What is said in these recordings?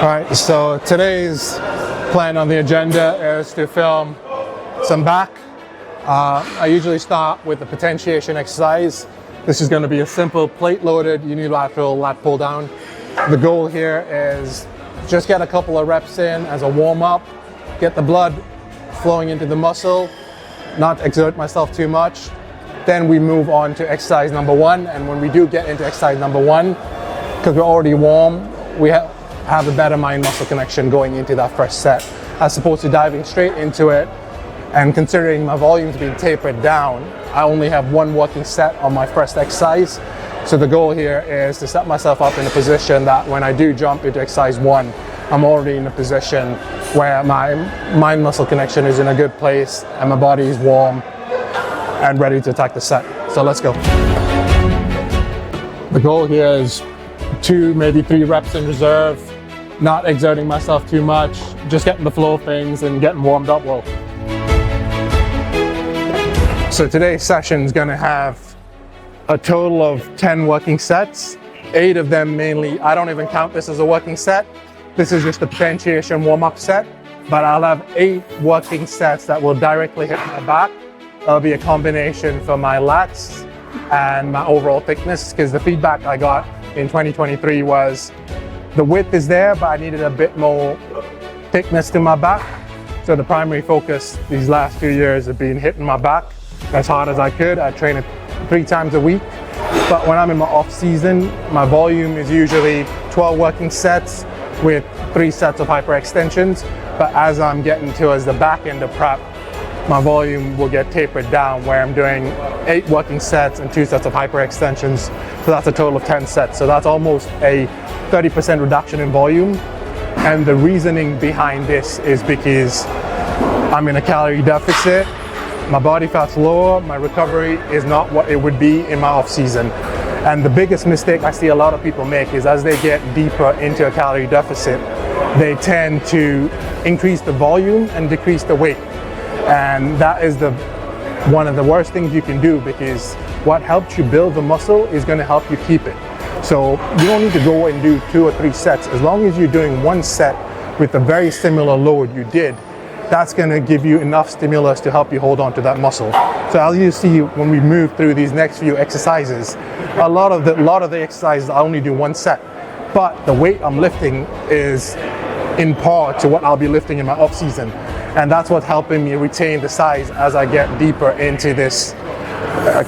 Alright, so today's plan on the agenda is to film some back. I usually start with the potentiation exercise. This is going to be a simple plate-loaded unilateral lat pull down. The goal here is just get a couple of reps in as a warm-up, get the blood flowing into the muscle, not exert myself too much. Then we move on to exercise number one, and when we do get into exercise number one, because we're already warm, we have a better mind-muscle connection going into that first set, as opposed to diving straight into it. And considering my volumes being tapered down, I only have one working set on my first exercise. So the goal here is to set myself up in a position that when I do jump into exercise one, I'm already in a position where my mind-muscle connection is in a good place and my body is warm and ready to attack the set. So let's go. The goal here is 2, maybe 3 reps in reserve, not exerting myself too much, just getting the flow of things and getting warmed up well. So today's session is going to have a total of 10 working sets, 8 of them mainly. I don't even count this as a working set. This is just a potentiation warm-up set, but I'll have 8 working sets that will directly hit my back. That'll be a combination for my lats and my overall thickness, because the feedback I got in 2023 was the width is there, but I needed a bit more thickness to my back. So the primary focus these last few years have been hitting my back as hard as I could. I train it 3 times a week, but when I'm in my off season, my volume is usually 12 working sets with 3 sets of hyperextensions. But as I'm getting towards the back end of prep, my volume will get tapered down, where I'm doing 8 working sets and 2 sets of hyperextensions. So that's a total of 10 sets. So that's almost a 30% reduction in volume. And the reasoning behind this is because I'm in a calorie deficit, my body fat's lower, my recovery is not what it would be in my off season. And the biggest mistake I see a lot of people make is as they get deeper into a calorie deficit, they tend to increase the volume and decrease the weight. And that is one of the worst things you can do, because what helps you build the muscle is going to help you keep it. So you don't need to go and do 2 or 3 sets. As long as you're doing 1 set with a very similar load you did, that's going to give you enough stimulus to help you hold on to that muscle. So as you see, when we move through these next few exercises, a lot of the exercises I only do 1 set, but the weight I'm lifting is in par to what I'll be lifting in my off season. And that's what's helping me retain the size as I get deeper into this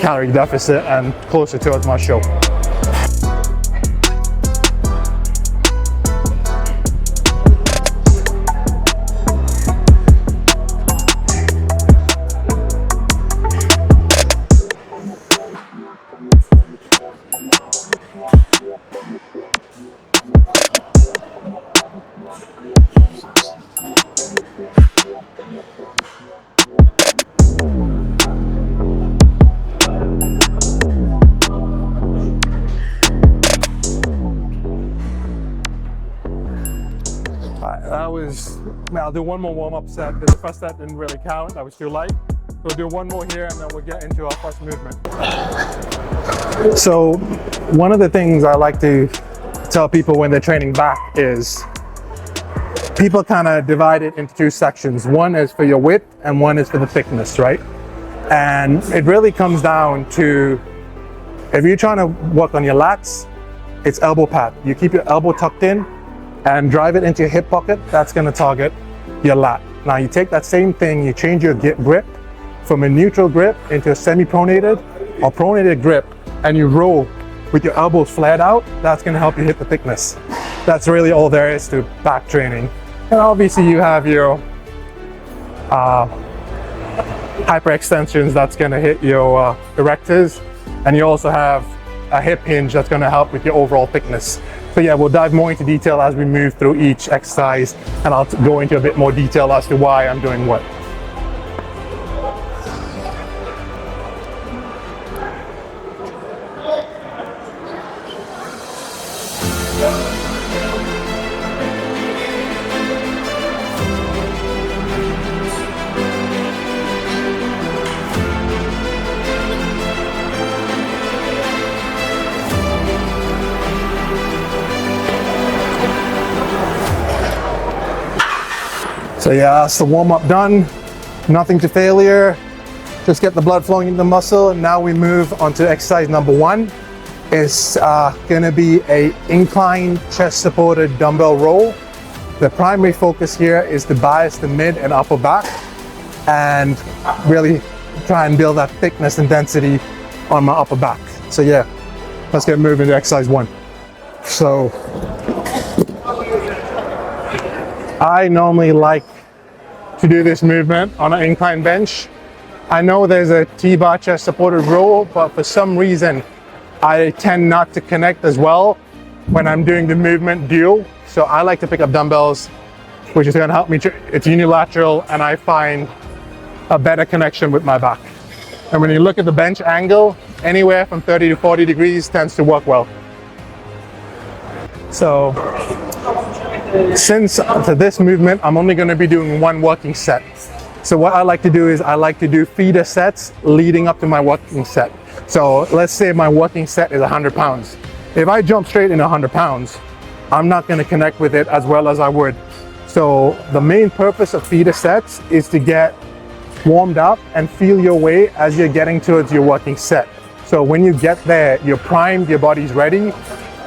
calorie deficit and closer towards my show. I'll do 1 more warm-up set, because the first set didn't really count, that was too light. We'll do 1 more here and then we'll get into our first movement. So one of the things I like to tell people when they're training back is people kind of divide it into 2 sections. One is for your width and one is for the thickness, right? And it really comes down to, if you're trying to work on your lats, it's elbow pad. You keep your elbow tucked in and drive it into your hip pocket. That's going to target your lat. Now you take that same thing, you change your grip from a neutral grip into a semi-pronated or pronated grip, and you roll with your elbows flared out. That's going to help you hit the thickness. That's really all there is to back training. And obviously you have your hyperextensions that's going to hit your erectors, and you also have a hip hinge that's going to help with your overall thickness. So yeah, we'll dive more into detail as we move through each exercise, and I'll go into a bit more detail as to why I'm doing what. So yeah, that's the warm up done. Nothing to failure. Just get the blood flowing in the muscle. And now we move on to exercise number 1. It's gonna be a incline chest supported dumbbell row. The primary focus here is to bias the mid and upper back and really try and build that thickness and density on my upper back. So yeah, let's get moving to exercise 1. So I normally like to do this movement on an incline bench. I know there's a T-bar chest supported row, but for some reason I tend not to connect as well when I'm doing the movement dual. So I like to pick up dumbbells, which is going to help me. It's unilateral, and I find a better connection with my back. And when you look at the bench angle, anywhere from 30 to 40 degrees tends to work well. So since to this movement, I'm only going to be doing 1 working set. So what I like to do is I like to do feeder sets leading up to my working set. So let's say my working set is 100 pounds. If I jump straight into 100 pounds, I'm not going to connect with it as well as I would. So the main purpose of feeder sets is to get warmed up and feel your way as you're getting towards your working set. So when you get there, you're primed, your body's ready,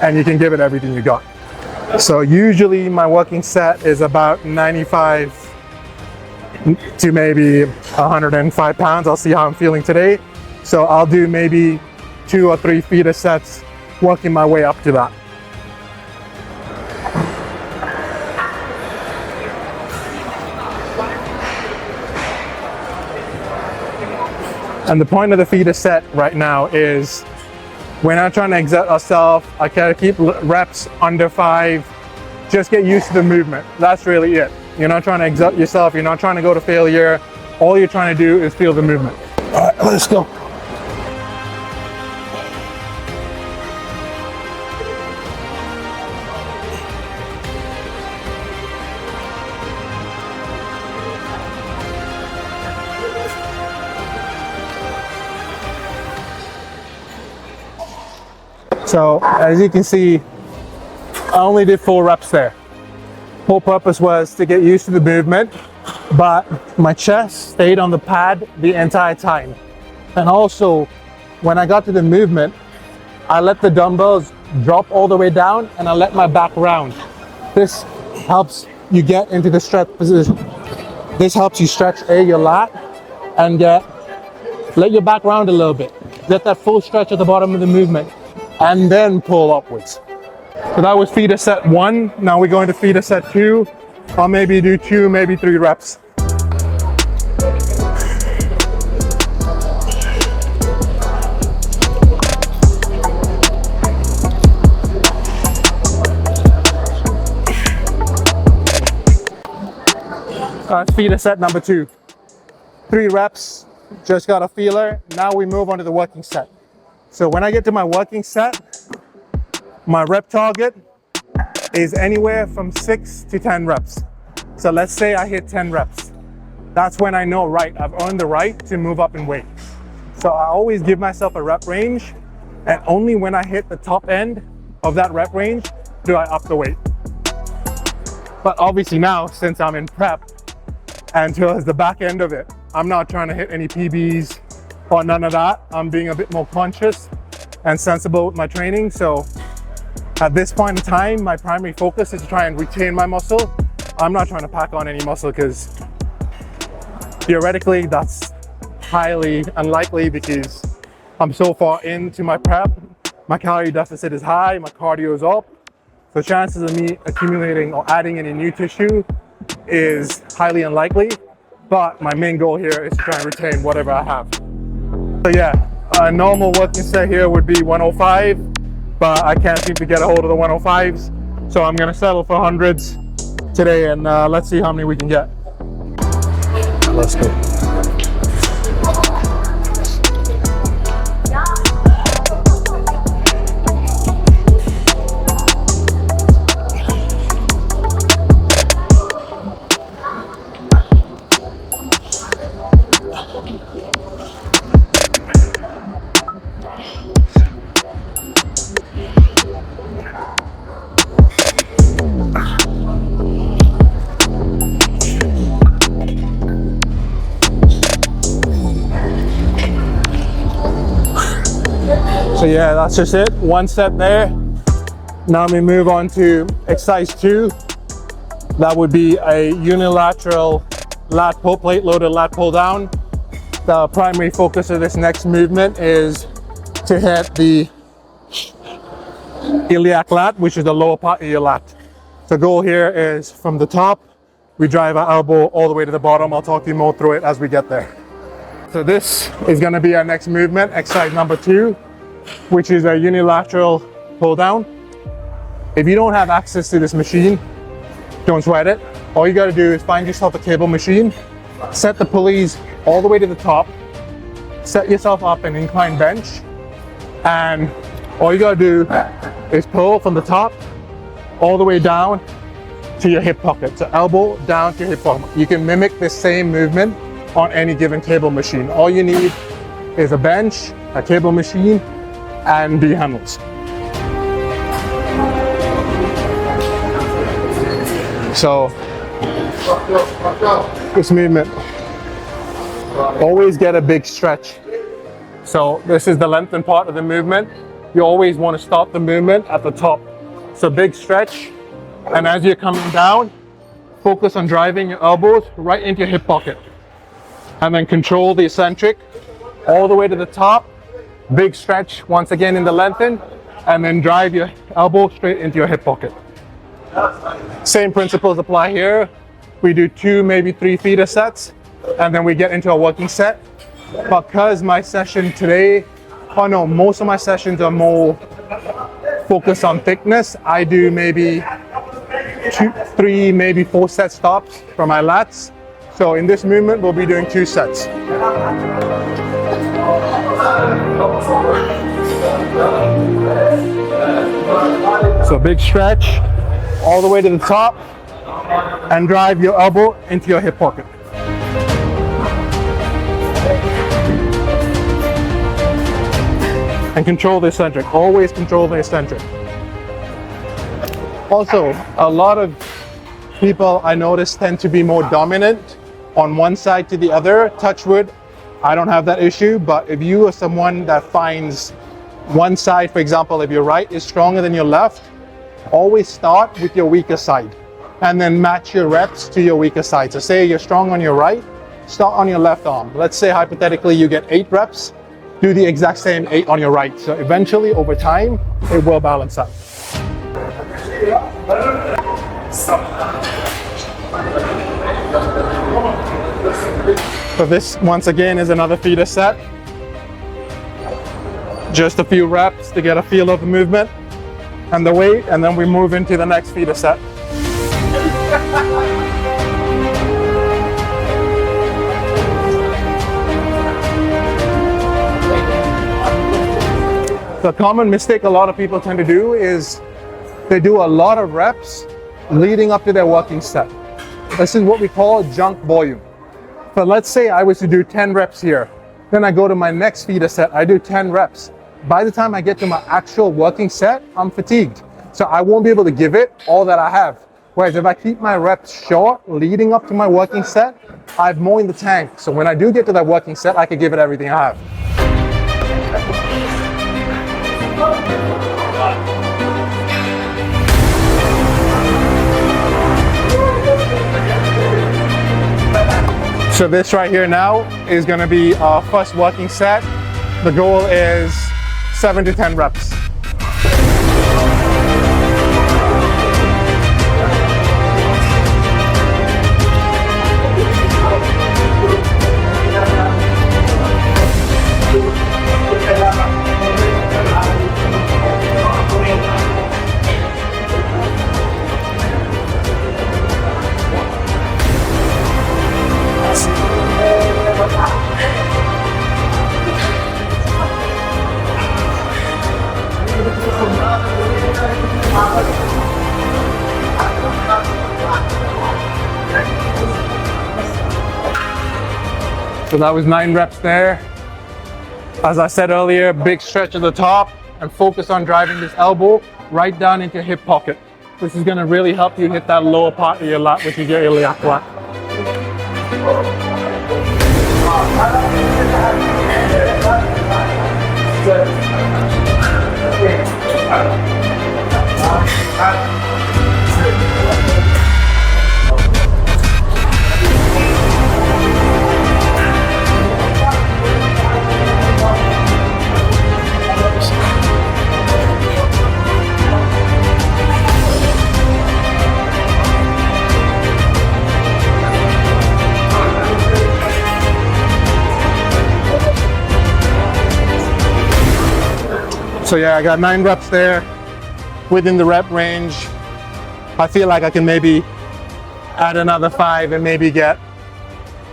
and you can give it everything you got. So usually my working set is about 95 to maybe 105 pounds. I'll see how I'm feeling today. So I'll do maybe 2 or 3 feeder sets, working my way up to that. And the point of the feeder set right now is we're not trying to exert ourselves. I gotta keep reps under 5. Just get used to the movement. That's really it. You're not trying to exert yourself. You're not trying to go to failure. All you're trying to do is feel the movement. All right, let's go. So as you can see, I only did 4 reps there. Whole purpose was to get used to the movement, but my chest stayed on the pad the entire time. And also, when I got to the movement, I let the dumbbells drop all the way down and I let my back round. This helps you get into the stretch position. This helps you stretch your lat and let your back round a little bit. Get that full stretch at the bottom of the movement and then pull upwards. So that was feeder set 1. Now we're going to feeder set 2. I'll maybe do 2, maybe 3 reps. That's feeder set number 2. 3 reps, just got a feeler. Now we move on to the working set. So when I get to my working set, my rep target is anywhere from 6 to 10 reps. So let's say I hit 10 reps. That's when I know, right, I've earned the right to move up in weight. So I always give myself a rep range, and only when I hit the top end of that rep range do I up the weight. But obviously now, since I'm in prep and towards the back end of it, I'm not trying to hit any PBs or none of that. I'm being a bit more conscious and sensible with my training. So at this point in time, my primary focus is to try and retain my muscle. I'm not trying to pack on any muscle because theoretically that's highly unlikely because I'm so far into my prep. My calorie deficit is high, my cardio is up. So chances of me accumulating or adding any new tissue is highly unlikely. But my main goal here is to try and retain whatever I have. So yeah, a normal working set here would be 105, but I can't seem to get a hold of the 105s. So I'm gonna settle for hundreds today, and let's see how many we can get. Let's go. So yeah, that's just it. One set there. Now we move on to exercise 2. That would be a unilateral lat pull, plate loaded lat pull down. The primary focus of this next movement is to hit the iliac lat, which is the lower part of your lat. The goal here is from the top, we drive our elbow all the way to the bottom. I'll talk to you more through it as we get there. So this is going to be our next movement, exercise number 2, which is a unilateral pull down. If you don't have access to this machine, don't sweat it. All you got to do is find yourself a cable machine, set the pulleys all the way to the top, set yourself up an incline bench, and all you got to do is pull from the top all the way down to your hip pocket. So elbow down to your hip pocket. You can mimic this same movement on any given cable machine. All you need is a bench, a cable machine, and the handles. So this movement, always get a big stretch. So this is the lengthened part of the movement. You always want to stop the movement at the top. So big stretch, and as you're coming down, focus on driving your elbows right into your hip pocket. And then control the eccentric all the way to the top. Big stretch once again in the lengthen, and then drive your elbow straight into your hip pocket. Same principles apply here. We do 2, maybe 3 feeder sets, and then we get into a working set. Because my session today, most of my sessions are more focused on thickness. I do maybe 2, 3, maybe 4 set stops for my lats. So in this movement, we'll be doing 2 sets. So big stretch all the way to the top, and drive your elbow into your hip pocket. And control the eccentric, always control the eccentric. Also, a lot of people I notice tend to be more dominant on one side to the other. Touch wood, I don't have that issue, but if you are someone that finds one side, for example, if your right is stronger than your left, always start with your weaker side and then match your reps to your weaker side. So say you're strong on your right, start on your left arm. Let's say hypothetically you get 8 reps, do the exact same 8 on your right. So eventually over time, it will balance out. So this once again is another feeder set. Just a few reps to get a feel of the movement and the weight, and then we move into the next feeder set. The common mistake a lot of people tend to do is they do a lot of reps leading up to their working set. This is what we call junk volume. But let's say I was to do 10 reps here, then I go to my next feeder set, I do 10 reps. By the time I get to my actual working set, I'm fatigued. So I won't be able to give it all that I have. Whereas if I keep my reps short leading up to my working set, I have more in the tank. So when I do get to that working set, I can give it everything I have. So this right here now is going to be our first working set. The goal is 7 to 10 reps. So that was 9 reps there. As I said earlier, big stretch at the top and focus on driving this elbow right down into your hip pocket. This is going to really help you hit that lower part of your lat, which is your iliac lat. Good. So yeah, I got 9 reps there within the rep range. I feel like I can maybe add another 5 and maybe get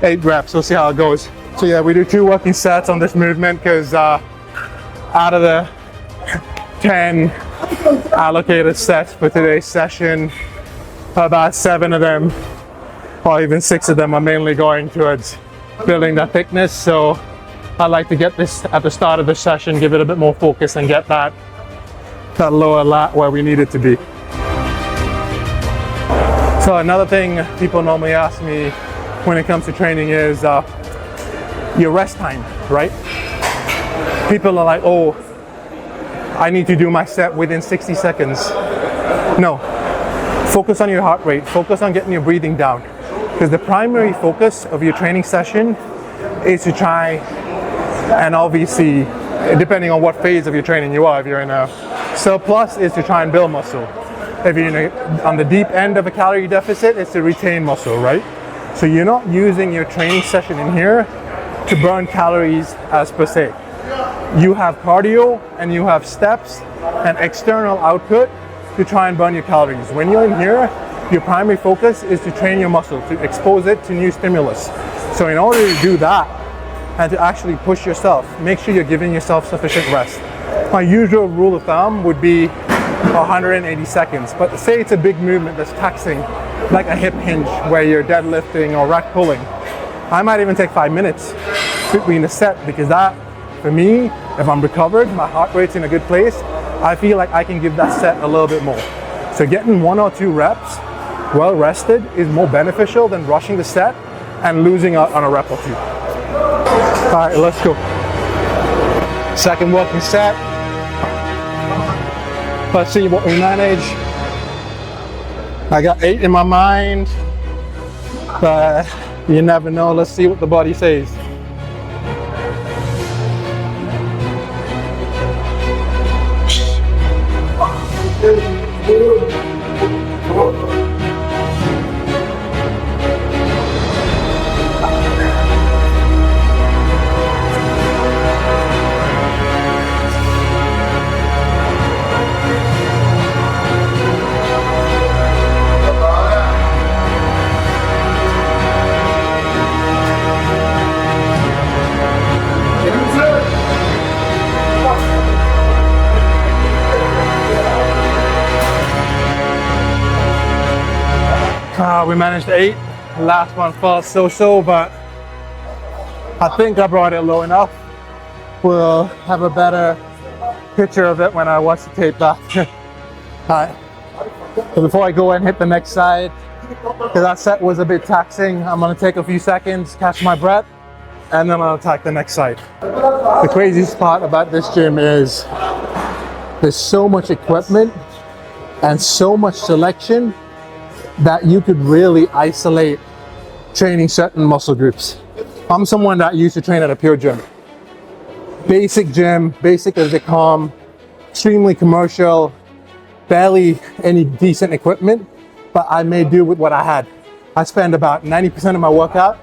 8 reps. We'll see how it goes. So yeah, we do 2 working sets on this movement because out of the 10 allocated sets for today's session, about 7 of them, or even 6 of them, are mainly going towards building that thickness. So I like to get this at the start of the session, give it a bit more focus and get that lower lat where we need it to be. So another thing people normally ask me when it comes to training is your rest time, right? People are like, oh, I need to do my set within 60 seconds. No, focus on your heart rate, focus on getting your breathing down. Because the primary focus of your training session is to try, and obviously, depending on what phase of your training you are, if you're in a surplus, is to try and build muscle. If you're on the deep end of a calorie deficit, it's to retain muscle, right? So you're not using your training session in here to burn calories as per se. You have cardio and you have steps and external output to try and burn your calories. When you're in here, your primary focus is to train your muscle, to expose it to new stimulus. So in order to do that, and to actually push yourself, make sure you're giving yourself sufficient rest. My usual rule of thumb would be 180 seconds, but say it's a big movement that's taxing, like a hip hinge where you're deadlifting or rack pulling. I might even take 5 minutes between the set, because that, for me, if I'm recovered, my heart rate's in a good place, I feel like I can give that set a little bit more. So getting 1 or 2 reps well rested is more beneficial than rushing the set and losing out on a rep or 2. All right, let's go. Second working set. Let's see what we manage. I got 8 in my mind, but you never know. Let's see what the body says. We managed 8. Last one felt so, but I think I brought it low enough. We'll have a better picture of it when I watch the tape back. Alright, so before I go and hit the next side, because that set was a bit taxing, I'm going to take a few seconds, catch my breath, and then I'll attack the next side. The craziest part about this gym is there's so much equipment and so much selection that you could really isolate training certain muscle groups. I'm someone that used to train at a pure gym. Basic gym, basic as they come, extremely commercial, barely any decent equipment, but I made do with what I had. I spend about 90% of my workout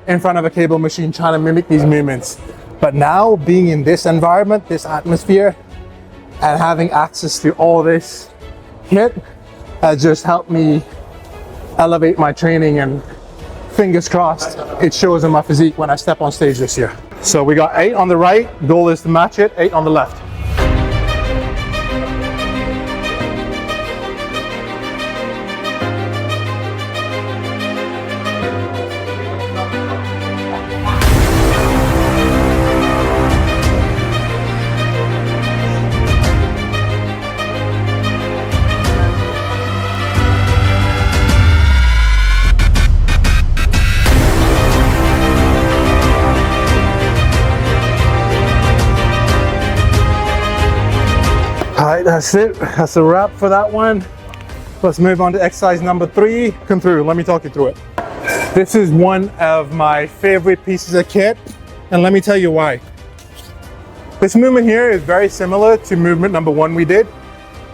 in front of a cable machine trying to mimic these movements. But now, being in this environment, this atmosphere, and having access to all this kit has just helped me elevate my training, and fingers crossed it shows in my physique when I step on stage this year. So we got 8 on the right, goal is to match it, 8 on the left. That's it. That's a wrap for that one. Let's move on to exercise number 3. Come through, let me talk you through it. This is one of my favorite pieces of kit, and let me tell you why. This movement here is very similar to movement number 1 we did,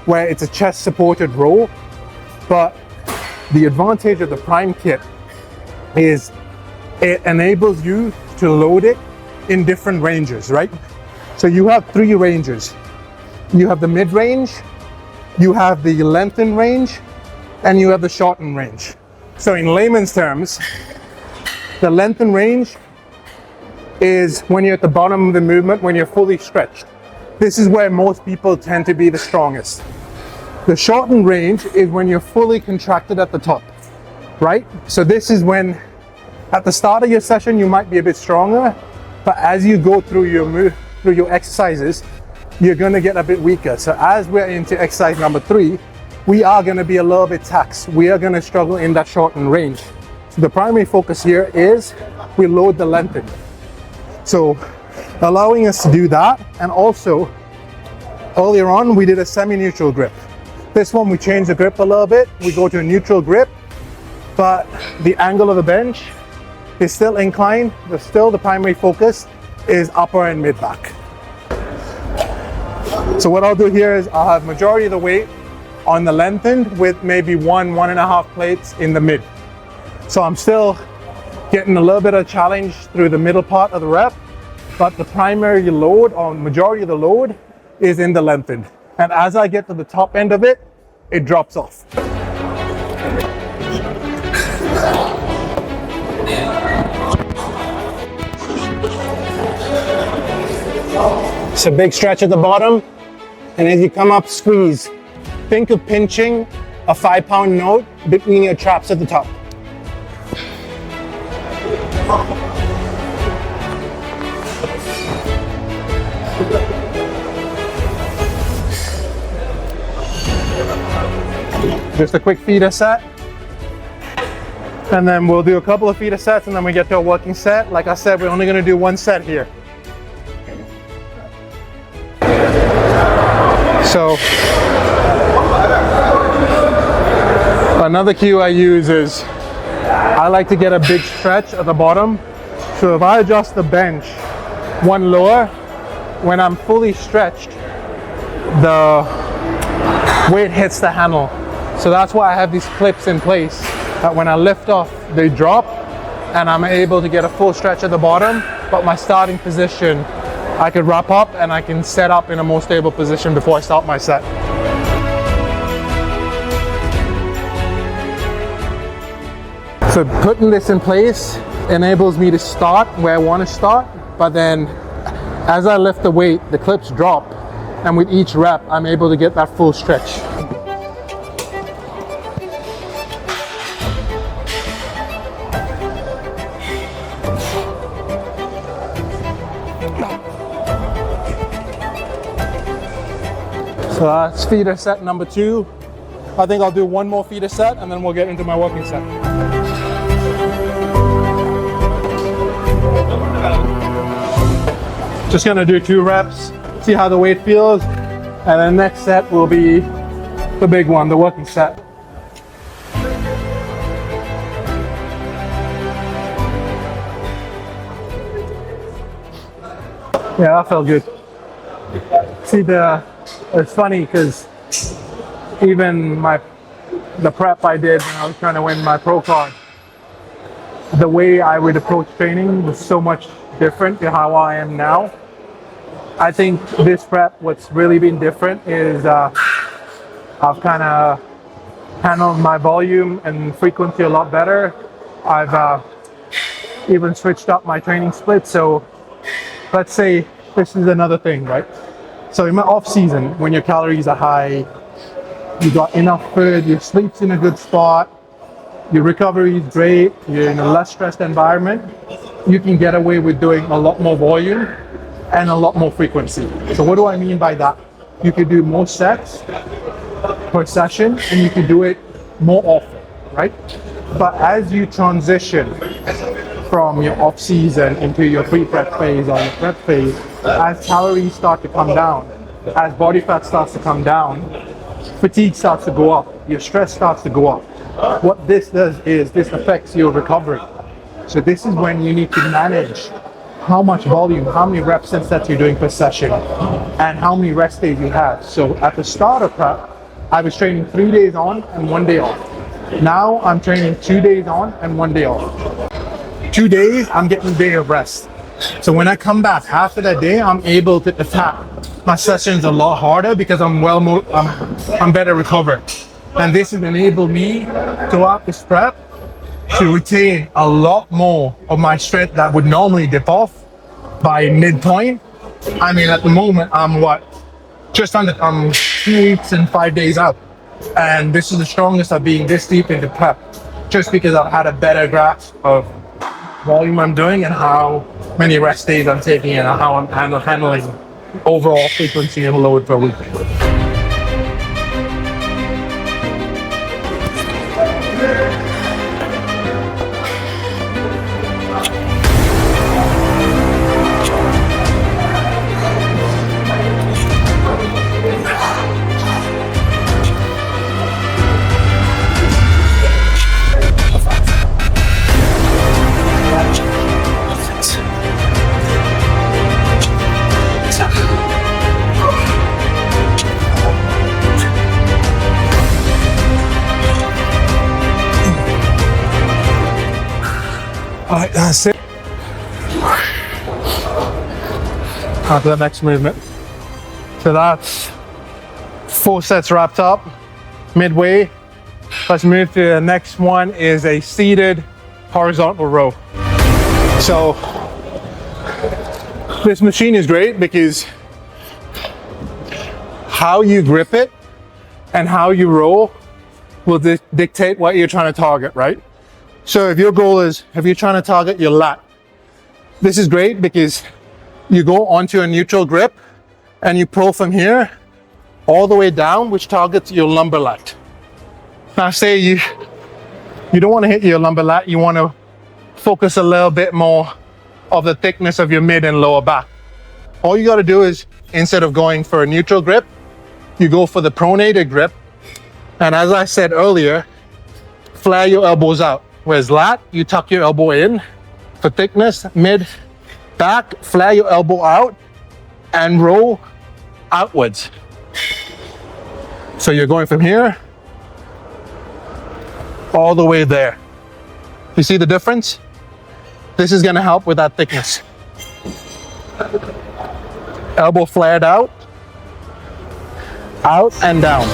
where it's a chest supported row, but the advantage of the Prime kit is it enables you to load it in different ranges, right? So you have 3 ranges. You have the mid-range, you have the lengthened range, and you have the shortened range. So in layman's terms, the lengthened range is when you're at the bottom of the movement, when you're fully stretched. This is where most people tend to be the strongest. The shortened range is when you're fully contracted at the top, right? So this is when, at the start of your session, you might be a bit stronger, but as you go through your exercises, you're gonna get a bit weaker. So as we're into exercise number 3, we are gonna be a little bit taxed. We are gonna struggle in that shortened range. So the primary focus here is we load the lengthen. So allowing us to do that, and also earlier on we did a semi-neutral grip. This one we changed the grip a little bit. We go to a neutral grip, but the angle of the bench is still inclined. Still the primary focus is upper and mid back. So what I'll do here is I'll have majority of the weight on the lengthened with maybe 1.5 plates in the mid. So I'm still getting a little bit of challenge through the middle part of the rep, but the primary load, or majority of the load, is in the lengthened. And as I get to the top end of it, it drops off. It's a big stretch at the bottom, and as you come up, squeeze. Think of pinching a 5-pound note between your traps at the top. Just a quick feeder set, and then we'll do a couple of feeder sets, and then we get to a working set. Like I said, we're only going to do 1 set here. So another cue I use is I like to get a big stretch at the bottom. So if I adjust the bench 1 lower, when I'm fully stretched, the weight hits the handle. So that's why I have these clips in place, that when I lift off, they drop, and I'm able to get a full stretch at the bottom, but my starting position, I could wrap up and I can set up in a more stable position before I start my set. So putting this in place enables me to start where I want to start, but then as I lift the weight, the clips drop, and with each rep, I'm able to get that full stretch. So that's feeder set number 2. I think I'll do 1 more feeder set and then we'll get into my working set. Just gonna do 2 reps, see how the weight feels, and then next set will be the big one, the working set. Yeah, that felt good. See, it's funny because even the prep I did when I was trying to win my pro card, the way I would approach training was so much different to how I am now. I think this prep, what's really been different is I've kind of handled my volume and frequency a lot better. I've even switched up my training split. So let's say this is another thing, right? So in my off season, when your calories are high, you got enough food, your sleep's in a good spot, your recovery is great, you're in a less stressed environment, you can get away with doing a lot more volume and a lot more frequency. So what do I mean by that? You could do more sets per session and you could do it more often, right? But as you transition from your off season into your pre-prep phase or your prep phase, as calories start to come down, as body fat starts to come down, fatigue starts to go up, your stress starts to go up. What this does is this affects your recovery. So this is when you need to manage how much volume, how many reps and sets you're doing per session, and how many rest days you have. So at the start of prep, I was training 3 days on and 1 day off. Now I'm training 2 days on and 1 day off. 2 days, I'm getting a day of rest. So when I come back after that day, I'm able to attack my sessions a lot harder because I'm better recovered. And this has enabled me throughout this prep to retain a lot more of my strength that would normally dip off by midpoint. I mean, at the moment, I'm just under 2 weeks and 5 days out. And this is the strongest I've been this deep into prep, just because I've had a better grasp of volume I'm doing and how many rest days I'm taking and how I'm handling overall frequency and load per week. All right, that's it. On to the next movement. So that's 4 sets wrapped up, midway. Let's move to the next one, is a seated horizontal row. So this machine is great because how you grip it and how you roll will dictate what you're trying to target, right? So if your goal is, if you're trying to target your lat, this is great because you go onto a neutral grip and you pull from here all the way down, which targets your lumbar lat. Now say you don't want to hit your lumbar lat, you want to focus a little bit more of the thickness of your mid and lower back. All you got to do is, instead of going for a neutral grip, you go for the pronated grip. And as I said earlier, flare your elbows out. Whereas lat, you tuck your elbow in for thickness, mid, back, flare your elbow out and roll outwards. So you're going from here all the way there. You see the difference? This is going to help with that thickness. Elbow flared out and down.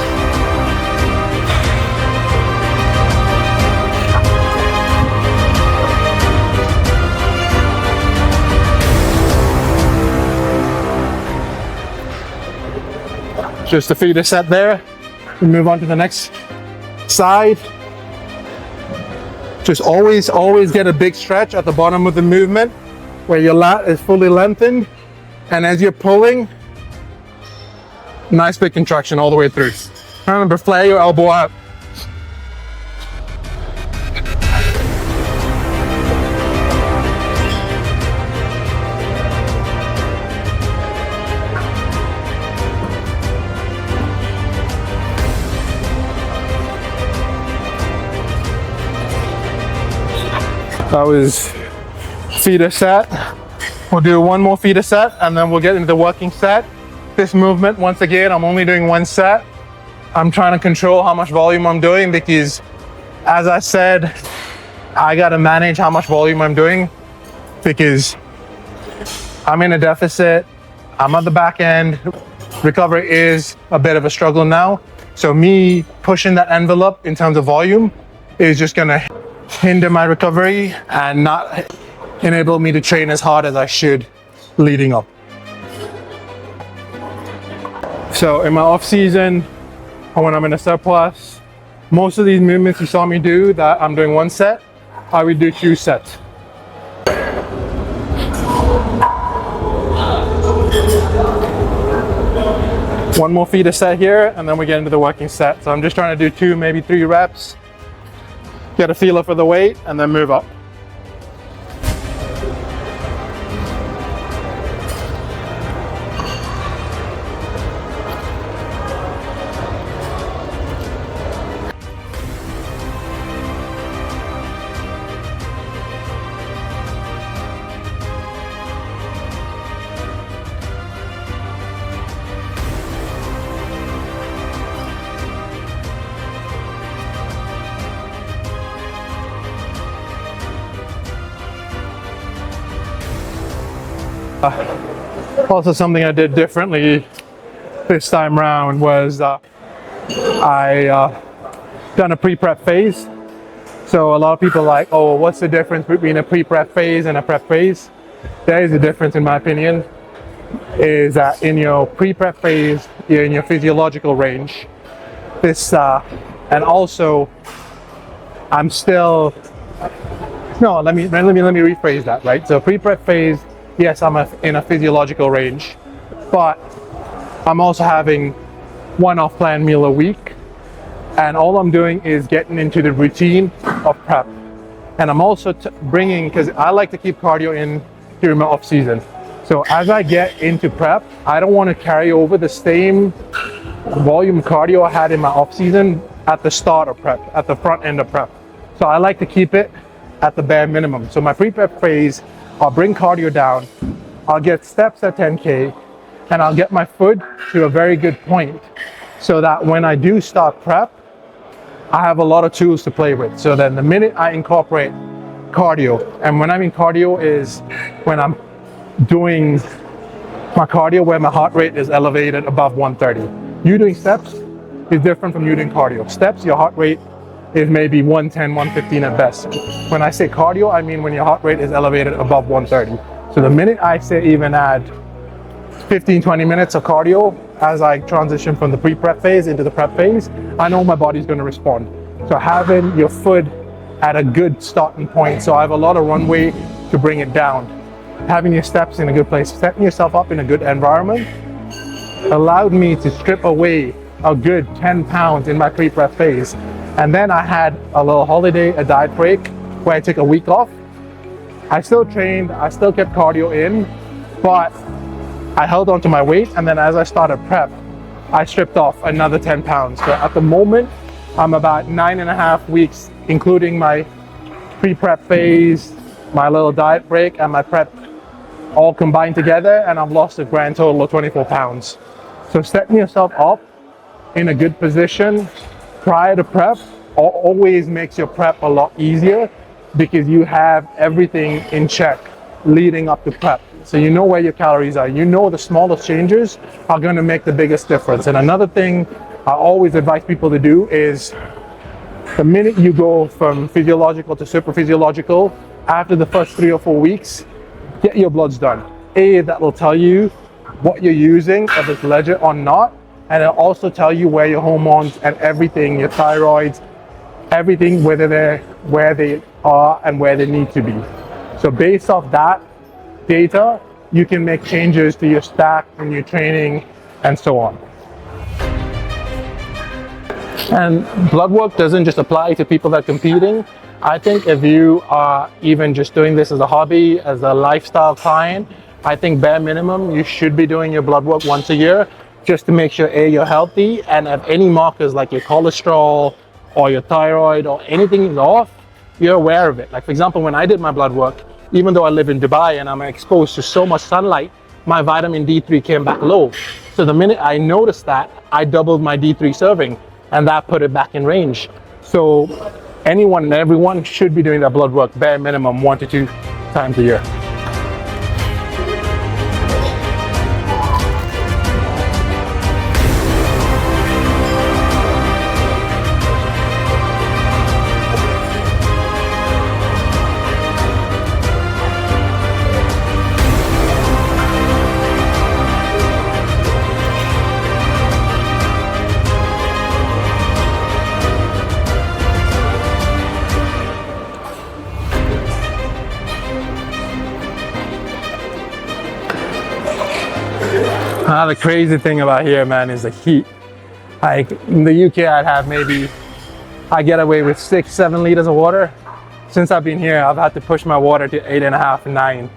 Just a feeder set there. We move on to the next side. Just always get a big stretch at the bottom of the movement where your lat is fully lengthened. And as you're pulling, nice big contraction all the way through. Remember, flare your elbow out. That was feeder set. We'll do one more feeder set and then we'll get into the working set. This movement, once again, I'm only doing 1 set. I'm trying to control how much volume I'm doing because, as I said, I gotta manage how much volume I'm doing because I'm in a deficit. I'm at the back end. Recovery is a bit of a struggle now. So me pushing that envelope in terms of volume is just gonna hinder my recovery and not enable me to train as hard as I should leading up. So in my off season, or when I'm in a surplus, most of these movements you saw me do that I'm doing 1 set, I would do 2 sets. One more feeder set here and then we get into the working set. So I'm just trying to do 2, maybe 3 reps. Get a feeler for the weight and then move up. Also, something I did differently this time round was I done a pre-prep phase. So a lot of people are like, oh, what's the difference between a pre-prep phase and a prep phase? There is a difference, in my opinion, is that in your pre-prep phase, you're in your physiological range. And also, I'm still, no, let me rephrase that, right? So pre-prep phase, yes, I'm in a physiological range, but I'm also having one off-plan meal a week, and all I'm doing is getting into the routine of prep. And I'm also bringing, because I like to keep cardio in during my off season. So as I get into prep, I don't want to carry over the same volume cardio I had in my off season at the start of prep, at the front end of prep. So I like to keep it at the bare minimum. So my pre-prep phase, I'll bring cardio down, I'll get steps at 10K, and I'll get my foot to a very good point so that when I do start prep, I have a lot of tools to play with. So then the minute I incorporate cardio, and when I mean cardio is when I'm doing my cardio where my heart rate is elevated above 130. You doing steps is different from you doing cardio. Steps, your heart rate is maybe 110, 115 at best. When I say cardio, I mean when your heart rate is elevated above 130. So the minute I say even add 15, 20 minutes of cardio as I transition from the pre-prep phase into the prep phase, I know my body's going to respond. So having your foot at a good starting point, so I have a lot of runway to bring it down. Having your steps in a good place, setting yourself up in a good environment allowed me to strip away a good 10 pounds in my pre-prep phase. And then I had a little holiday, a diet break where I took a week off. I still trained, I still kept cardio in, but I held on to my weight, and then as I started prep, I stripped off another 10 pounds. So at the moment, I'm about 9.5 weeks, including my pre-prep phase, my little diet break, and my prep all combined together, and I've lost a grand total of 24 pounds. So setting yourself up in a good position prior to prep always makes your prep a lot easier because you have everything in check leading up to prep. So you know where your calories are. You know the smallest changes are going to make the biggest difference. And another thing I always advise people to do is the minute you go from physiological to super physiological, after the first 3 or 4 weeks, get your bloods done. That will tell you what you're using, if it's legit or not, and it'll also tell you where your hormones and everything, your thyroids, everything, where they are and where they need to be. So based off that data, you can make changes to your stack and your training and so on. And blood work doesn't just apply to people that are competing. I think if you are even just doing this as a hobby, as a lifestyle client, I think bare minimum, you should be doing your blood work once a year just to make sure you're healthy, and if any markers like your cholesterol or your thyroid or anything is off, you're aware of it. Like for example, when I did my blood work, even though I live in Dubai and I'm exposed to so much sunlight, my vitamin D3 came back low. So the minute I noticed that, I doubled my D3 serving, and that put it back in range. So anyone and everyone should be doing their blood work bare minimum 1 to 2 times a year. The crazy thing about here, man, is the heat. Like in the UK, I get away with 6-7 liters of water. Since I've been here, I've had to push my water to 8.5, 9.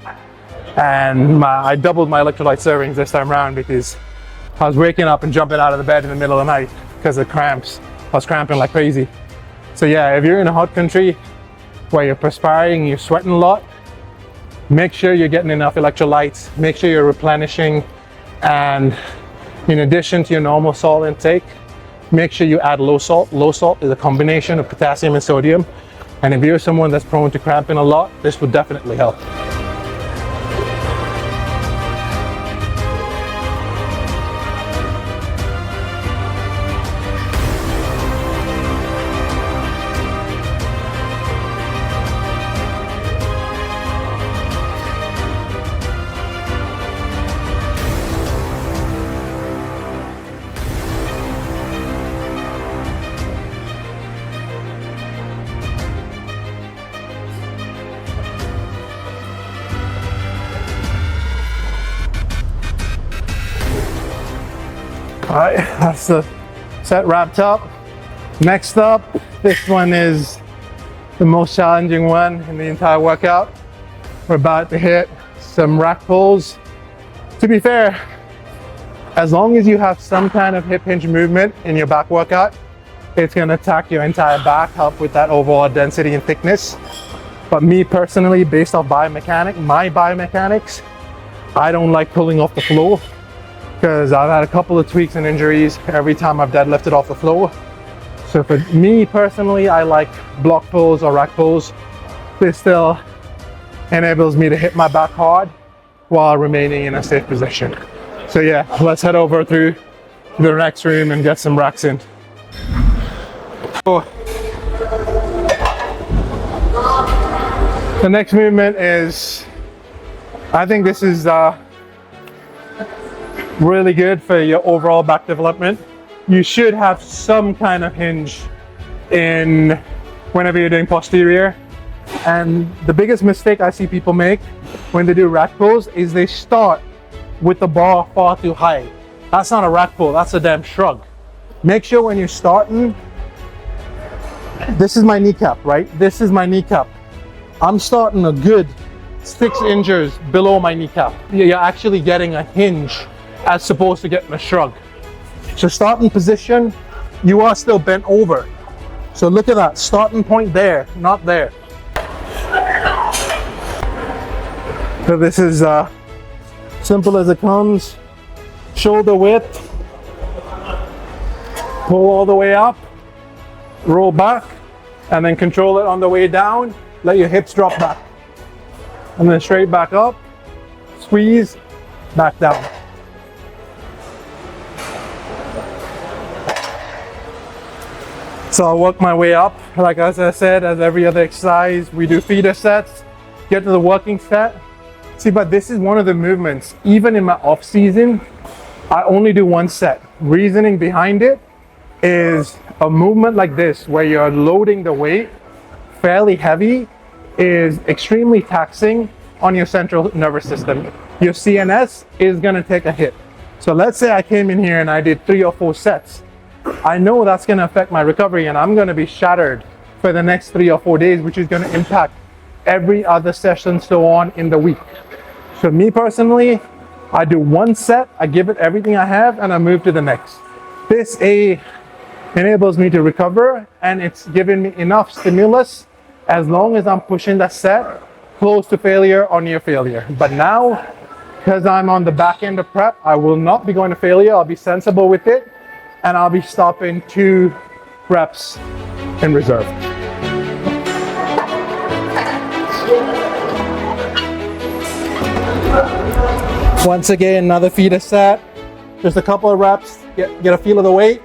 And I doubled my electrolyte servings this time around because I was waking up and jumping out of the bed in the middle of the night because of cramps. I was cramping like crazy. So yeah, if you're in a hot country where you're perspiring, you're sweating a lot, make sure you're getting enough electrolytes, make sure you're replenishing. And in addition to your normal salt intake, make sure you add low salt. Low salt is a combination of potassium and sodium. And if you're someone that's prone to cramping a lot, this would definitely help. All right, that's the set wrapped up. Next up, this one is the most challenging one in the entire workout. We're about to hit some rack pulls. To be fair, as long as you have some kind of hip hinge movement in your back workout, it's gonna attack your entire back, help with that overall density and thickness. But me personally, based off my biomechanics, I don't like pulling off the floor because I've had a couple of tweaks and injuries every time I've deadlifted off the floor. So for me personally, I like block pulls or rack pulls. This still enables me to hit my back hard while remaining in a safe position. So yeah, let's head over through the next room and get some racks in. The next movement is, I think this is really good for your overall back development. You should have some kind of hinge in whenever you're doing posterior. And the biggest mistake I see people make when they do rack pulls is they start with the bar far too high. That's not a rack pull, that's a damn shrug. Make sure when you're starting, this is my kneecap, right? This is my kneecap. I'm starting a good 6 inches below my kneecap. You're actually getting a hinge as opposed to getting a shrug. So starting position, you are still bent over. So look at that, starting point there, not there. So this is simple as it comes. Shoulder width, pull all the way up, roll back, and then control it on the way down. Let your hips drop back. And then straight back up, squeeze, back down. So I'll work my way up. Like as I said, as every other exercise, we do feeder sets, get to the working set. See, but this is one of the movements, even in my off season, I only do 1 set. Reasoning behind it is a movement like this, where you're loading the weight fairly heavy, is extremely taxing on your central nervous system. Your CNS is gonna take a hit. So let's say I came in here and I did 3 or 4 sets. I know that's gonna affect my recovery and I'm gonna be shattered for the next 3 or 4 days, which is gonna impact every other session so on in the week. So me personally, I do 1 set, I give it everything I have, and I move to the next. This enables me to recover, and it's given me enough stimulus as long as I'm pushing that set close to failure or near failure. But now, because I'm on the back end of prep, I will not be going to failure. I'll be sensible with it, and I'll be stopping 2 reps in reserve. Once again, another feeder set, just a couple of reps, get a feel of the weight.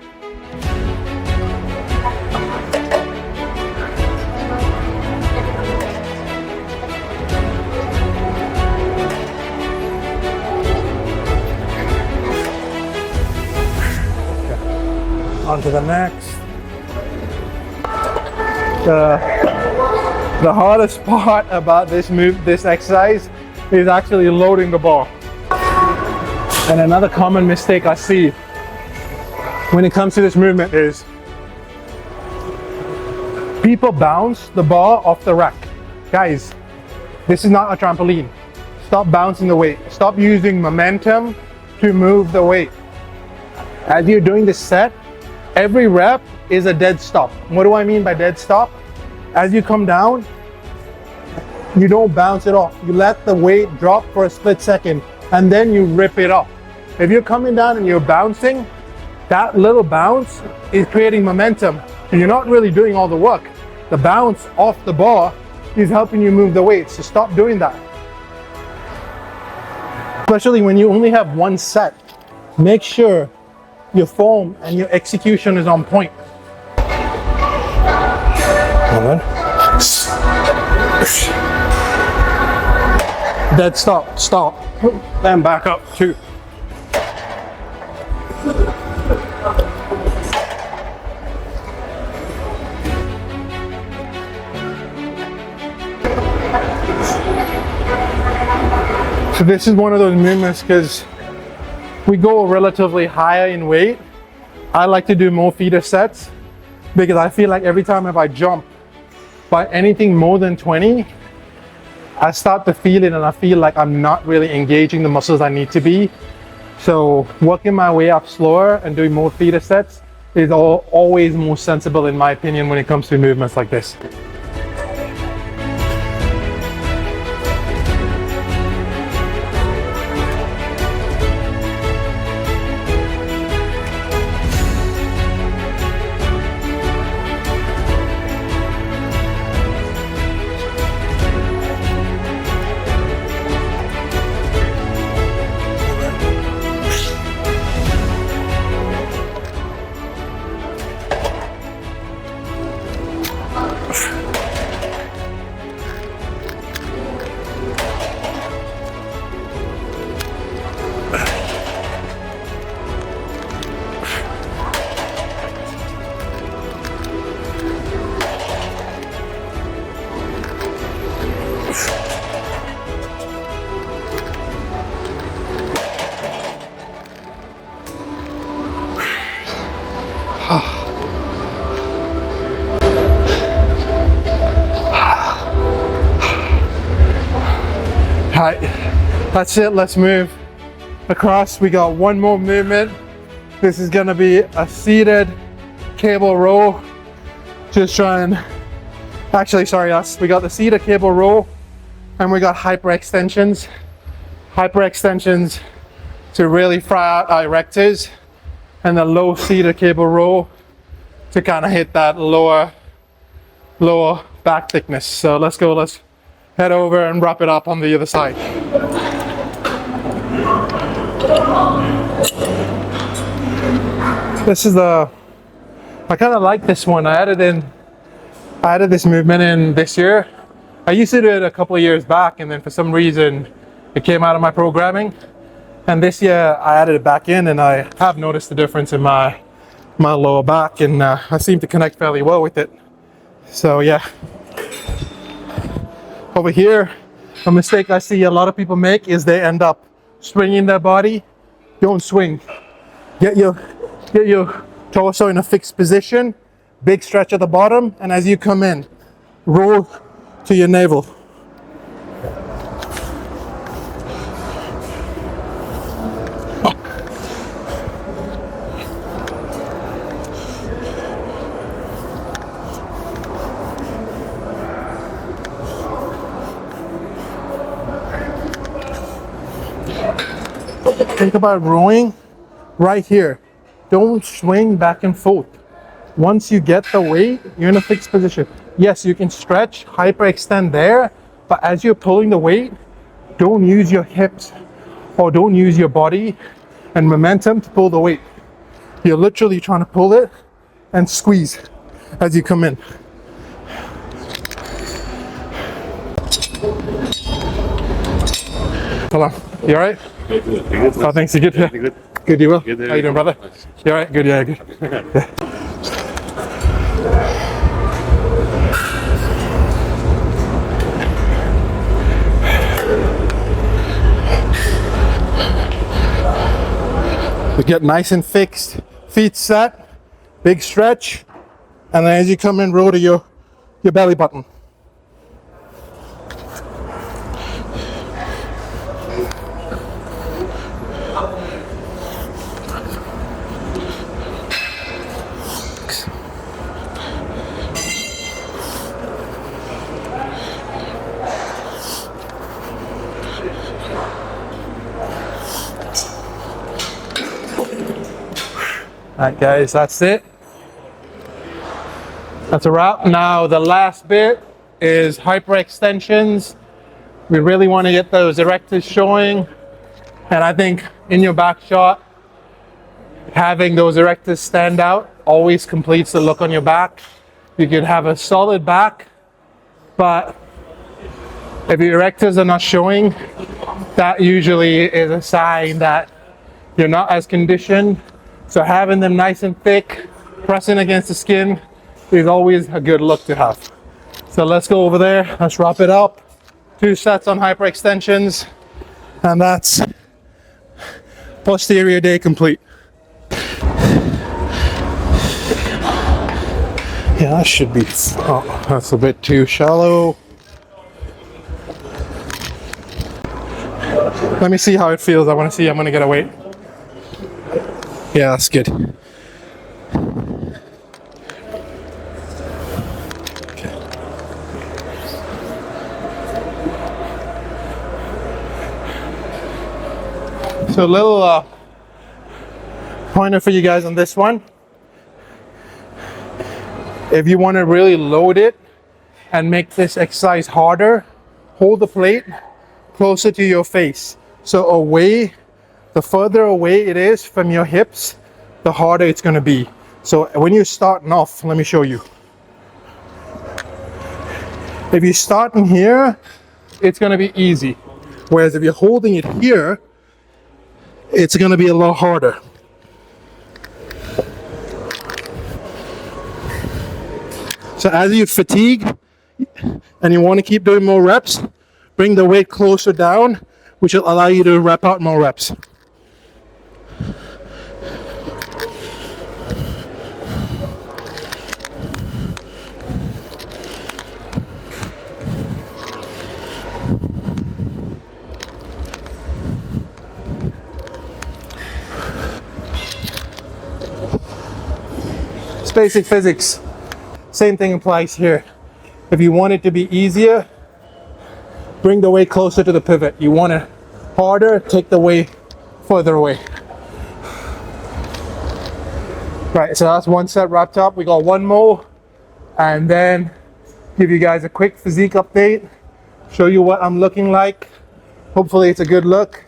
On to the next. The hardest part about this exercise is actually loading the bar. And another common mistake I see when it comes to this movement is people bounce the bar off the rack. Guys, this is not a trampoline. Stop bouncing the weight. Stop using momentum to move the weight. As you're doing this set, every rep is a dead stop. What do I mean by dead stop? As you come down, you don't bounce it off. You let the weight drop for a split second and then you rip it up. If you're coming down and you're bouncing, that little bounce is creating momentum and you're not really doing all the work. The bounce off the bar is helping you move the weight, so stop doing that. Especially when you only have 1 set. Make sure your form and your execution is on point. Hold on. Dead stop, stop. Then back up, 2. So this is one of those movements because we go relatively higher in weight, I like to do more feeder sets because I feel like every time if I jump by anything more than 20, I start to feel it and I feel like I'm not really engaging the muscles I need to be. So working my way up slower and doing more feeder sets is always more sensible in my opinion when it comes to movements like this. Alright, that's it. Let's move across. We got one more movement. This is gonna be a seated cable row. Just trying, actually, sorry, we got the seated cable row and we got hyperextensions. Hyperextensions to really fry out our erectors, and the low seated cable row to kind of hit that lower back thickness. So let's go, let's head over and wrap it up on the other side. This is I kind of like this one. I added this movement in this year. I used to do it a couple of years back, and then for some reason it came out of my programming. And this year I added it back in, and I have noticed the difference in my lower back, and I seem to connect fairly well with it. So yeah. Over here, a mistake I see a lot of people make is they end up swinging their body. Don't swing. Get your torso in a fixed position, big stretch at the bottom, and as you come in, roll to your navel. Think about rowing right here. Don't swing back and forth. Once you get the weight, you're in a fixed position. Yes, you can stretch, hyperextend there, but as you're pulling the weight, don't use your hips or don't use your body and momentum to pull the weight. You're literally trying to pull it and squeeze as you come in. Hello, you all right? Good. Oh, thanks, you good? Yeah. Good. Good, you will? Good. How you doing, brother? You all right? Good, yeah, good. Yeah. We get nice and fixed, feet set, big stretch, and then as you come in, roll to your belly button. Alright guys, that's it. That's a wrap. Now the last bit is hyperextensions. We really want to get those erectors showing, and I think in your back shot, having those erectors stand out always completes the look on your back. You could have a solid back, but if your erectors are not showing, that usually is a sign that you're not as conditioned. So having them nice and thick, pressing against the skin is always a good look to have. So let's go over there, let's wrap it up. 2 sets on hyperextensions, and that's Posterior day complete. Yeah, that should be, oh, that's a bit too shallow. Let me see how it feels. I want to see, I'm going to get a weight. Yeah, that's good. Okay. So a little pointer for you guys on this one. If you want to really load it and make this exercise harder, hold the plate closer to your face. So away, the further away it is from your hips, the harder it's going to be. So when you're starting off, let me show you. If you start in here, it's going to be easy. Whereas if you're holding it here, it's going to be a lot harder. So as you fatigue and you want to keep doing more reps, bring the weight closer down, which will allow you to rep out more reps. It's basic physics. Same thing applies here. If you want it to be easier, bring the weight closer to the pivot. You want it harder, take the weight further away. Right, so that's one set wrapped up. We got one more, and then give you guys a quick physique update, show you what I'm looking like. Hopefully it's a good look.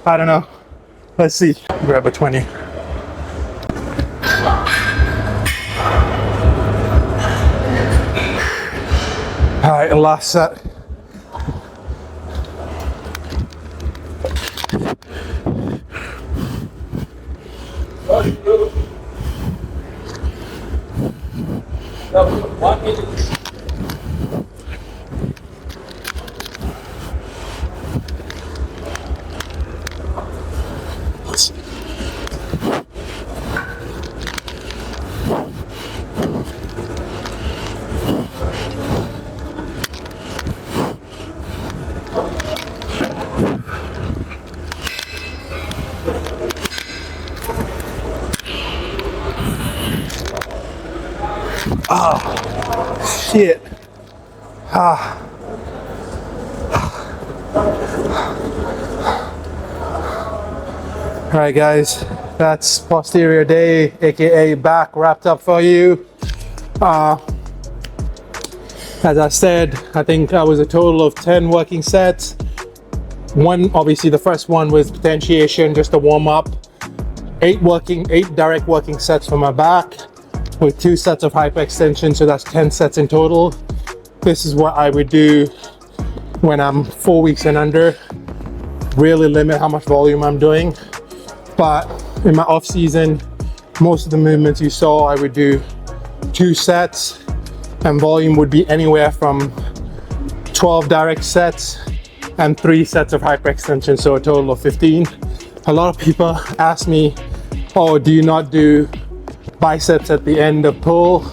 I don't know. Let's see. Grab a 20. All right, last set. Oh, shit. All right, guys, that's posterior day, aka back, wrapped up for you. As I said, I think that was a total of 10 working sets. One, obviously the first one was potentiation, just a warm up. 8 direct working sets for my back, with 2 sets of hyperextension, so that's 10 sets in total. This is what I would do when I'm 4 weeks and under. Really limit how much volume I'm doing. But in my off season, most of the movements you saw, I would do 2 sets, and volume would be anywhere from 12 direct sets and 3 sets of hyperextension, so a total of 15. A lot of people ask me, oh, do you not do biceps at the end of pull?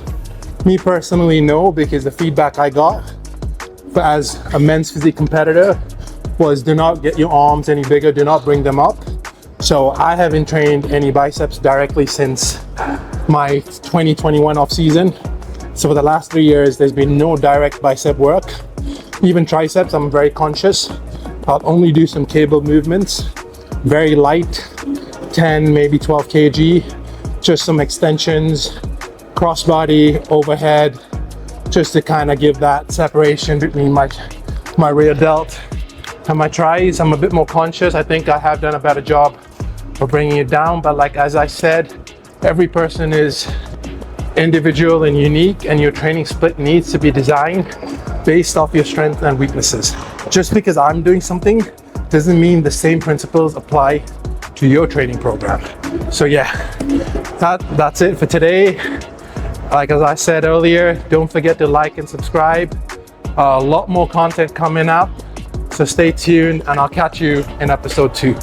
Me personally, no, because the feedback I got as a men's physique competitor was, do not get your arms any bigger, do not bring them up. So I haven't trained any biceps directly since my 2021 off season. So for the last 3 years, there's been no direct bicep work. Even triceps, I'm very conscious. I'll only do some cable movements, very light, 10, maybe 12 kg, just some extensions, crossbody, overhead, just to kind of give that separation between my rear delt and my tries. I'm a bit more conscious. I think I have done a better job of bringing it down, but like as I said, every person is individual and unique, and your training split needs to be designed based off your strengths and weaknesses. Just because I'm doing something doesn't mean the same principles apply to your training program. So yeah, that's it for today. Like as I said earlier, don't forget to like and subscribe. A lot more content coming up, so stay tuned, and I'll catch you in episode 2.